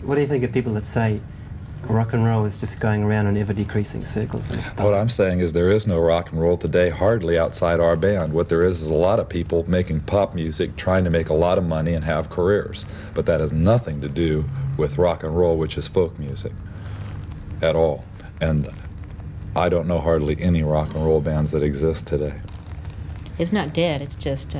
What do you think of people that say rock and roll is just going around in ever-decreasing circles and stuff? What I'm saying is there is no rock and roll today, hardly outside our band. What there is a lot of people making pop music, trying to make a lot of money and have careers. But that has nothing to do with rock and roll, which is folk music, at all. And I don't know hardly any rock and roll bands that exist today. It's not dead, it's just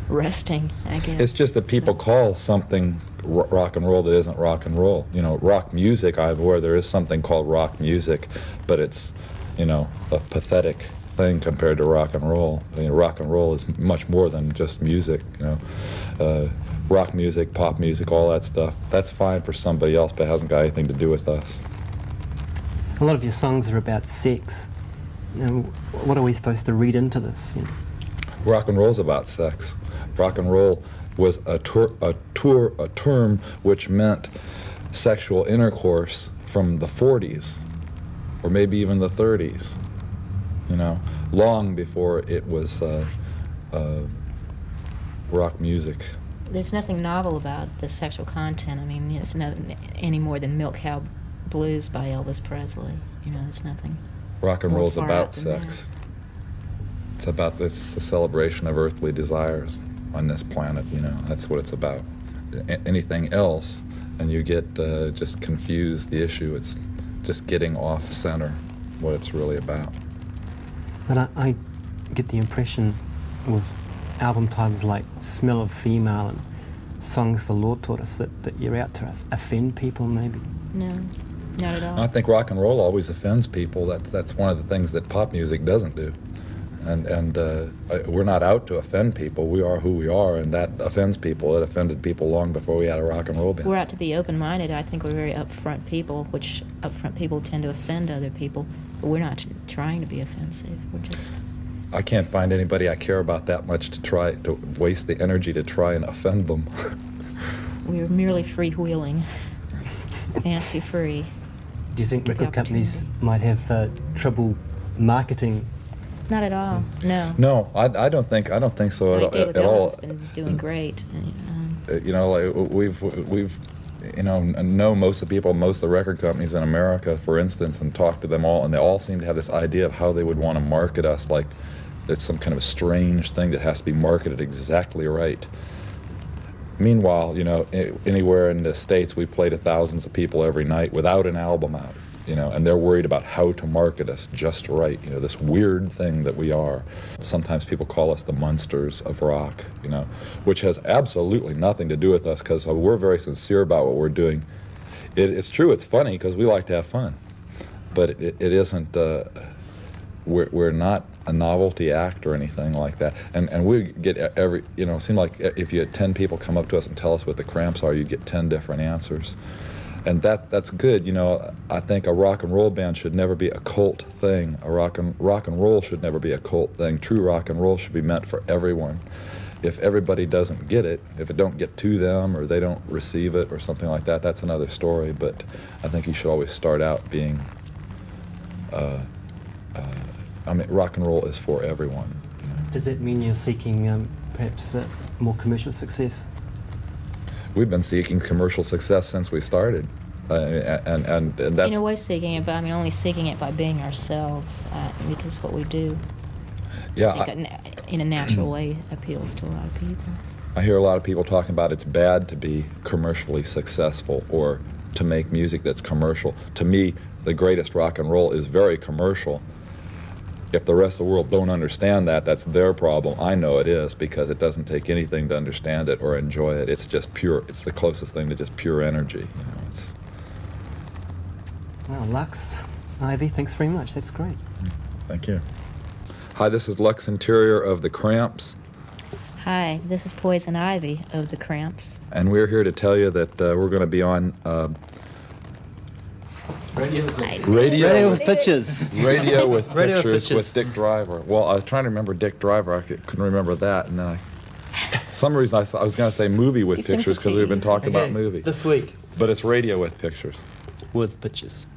resting, I guess. It's just that people call something rock and roll that isn't rock and roll. You know, rock music, I'm aware there is something called rock music, but it's, you know, a pathetic thing compared to rock and roll. I mean, rock and roll is much more than just music, you know. Rock music, pop music, all that stuff, that's fine for somebody else, but it hasn't got anything to do with us. A lot of your songs are about sex. What are we supposed to read into this? You know? Rock and roll's about sex. Rock and roll was a term which meant sexual intercourse from the 40s, or maybe even the 30s, you know, long before it was rock music. There's nothing novel about the sexual content. I mean, it's nothing any more than Milk Cow Blues by Elvis Presley. You know, there's nothing. Rock and roll's far about out than sex. It's about this celebration of earthly desires on this planet, you know, that's what it's about. Anything else, and you get just confused the issue. It's just getting off center what it's really about. But I get the impression with album titles like Smell of Female and Songs the Lord Taught Us that you're out to offend people, maybe? No, not at all. I think rock and roll always offends people. That's one of the things that pop music doesn't do. And we're not out to offend people. We are who we are, and that offends people. It offended people long before we had a rock and roll band. We're out to be open-minded. I think we're very upfront people, which upfront people tend to offend other people. But we're not trying to be offensive. We're just... I can't find anybody I care about that much to try to waste the energy to try and offend them. We're merely freewheeling, fancy-free. Do you think record companies might have trouble marketing? Not at all. No. No, I don't think so at all. Elvis has been doing great. You know, like we've you know most of the people, most of the record companies in America, for instance, and talked to them all, and they all seem to have this idea of how they would want to market us, like it's some kind of a strange thing that has to be marketed exactly right. Meanwhile, you know, anywhere in the States, we play to thousands of people every night without an album out. You know, and they're worried about how to market us just right, you know, this weird thing that we are. Sometimes people call us the monsters of rock, you know, which has absolutely nothing to do with us because we're very sincere about what we're doing. It's true, it's funny because we like to have fun, but it isn't, we're not a novelty act or anything like that. And we get every, you know, it seemed like if you had 10 people come up to us and tell us what the Cramps are, you'd get 10 different answers. And that's good, you know. I think a rock and roll band should never be a cult thing. Rock and roll should never be a cult thing. True rock and roll should be meant for everyone. If everybody doesn't get it, if it don't get to them or they don't receive it or something like that, that's another story. But I think you should always start out being, I mean, rock and roll is for everyone. You know? Does that mean you're seeking perhaps more commercial success? We've been seeking commercial success since we started, and that's... In a way seeking it, but I mean only seeking it by being ourselves, because what we do, yeah, I think in a natural way appeals to a lot of people. I hear a lot of people talking about it's bad to be commercially successful or to make music that's commercial. To me, the greatest rock and roll is very commercial. If the rest of the world don't understand that, that's their problem. I know it is, because it doesn't take anything to understand it or enjoy it. It's just pure, it's the closest thing to just pure energy. You know, it's... Well, Lux, Ivy, thanks very much. That's great. Thank you. Hi, this is Lux Interior of the Cramps. Hi, this is Poison Ivy of the Cramps. And we're here to tell you that we're going to be on... Radio with Pictures. Radio with Radio Pictures with Dick Driver. Well, I was trying to remember Dick Driver. I couldn't remember that, and then some reason I was going to say Movie with Pictures because we've been talking about movie. This week. But it's Radio with Pictures. With Pictures.